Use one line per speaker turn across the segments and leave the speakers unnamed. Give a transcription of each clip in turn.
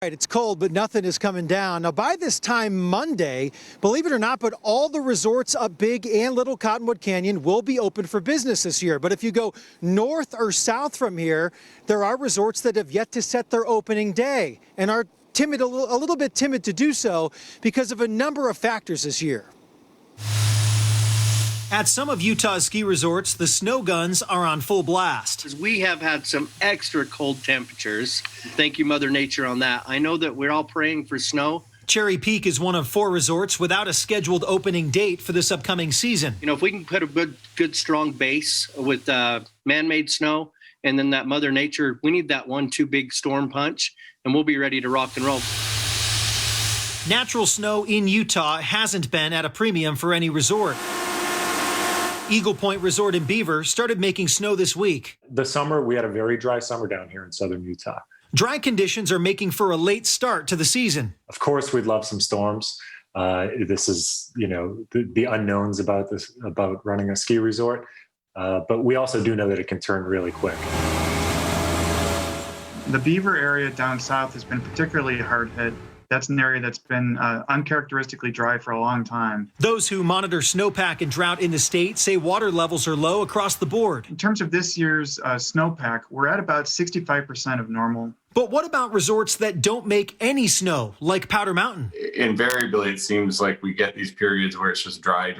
Right, it's cold, but nothing is coming down. Now, by this time Monday, believe it or not, but all the resorts up Big and Little Cottonwood Canyon will be open for business this year. But if you go north or south from here, there are resorts that have yet to set their opening day and are a little bit timid to do so because of a number of factors this year. At some of Utah's ski resorts, the snow guns are on full blast.
We have had some extra cold temperatures. Thank you, Mother Nature, on that. I know that we're all praying for snow.
Cherry Peak is one of 4 resorts without a scheduled opening date for this upcoming season.
You know, if we can put a good strong base with man-made snow and then that Mother Nature, we need that 1-2 big storm punch, and we'll be ready to rock and roll.
Natural snow in Utah hasn't been at a premium for any resort. Eagle Point Resort in Beaver started making snow this week.
The summer, we had a very dry summer down here in southern Utah.
Dry conditions are making for a late start to the season.
Of course, we'd love some storms. This is, the unknowns about running a ski resort. But we also do know that it can turn really quick.
The Beaver area down south has been particularly hard hit. That's an area that's been uncharacteristically dry for a long time.
Those who monitor snowpack and drought in the state say water levels are low across the board.
In terms of this year's snowpack, we're at about 65% of normal.
But what about resorts that don't make any snow, like Powder Mountain?
Invariably, it seems like we get these periods where it's just dry,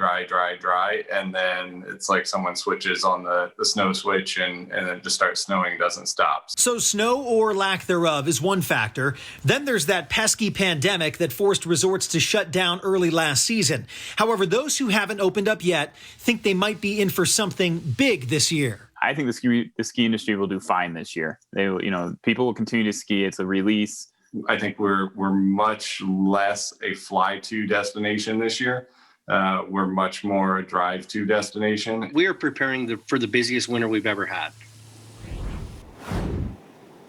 and then it's like someone switches on the snow switch and then it just starts snowing, doesn't stop.
So snow or lack thereof is one factor. Then there's that pesky pandemic that forced resorts to shut down early last season. However, those who haven't opened up yet think they might be in for something big this year.
I think the ski industry will do fine this year. People will continue to ski. It's a release.
I think we're much less a fly-to destination this year. We're much more a drive-to destination.
We are preparing for the busiest winter we've ever had.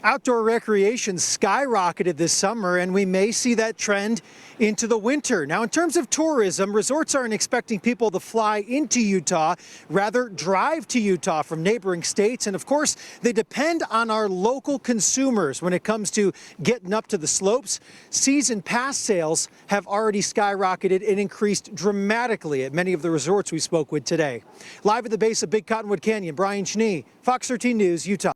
Outdoor recreation skyrocketed this summer, and we may see that trend into the winter. Now, in terms of tourism, resorts aren't expecting people to fly into Utah, rather drive to Utah from neighboring states. And of course, they depend on our local consumers when it comes to getting up to the slopes. Season pass sales have already skyrocketed and increased dramatically at many of the resorts we spoke with today. Live at the base of Big Cottonwood Canyon, Brian Schnee, Fox 13 News, Utah.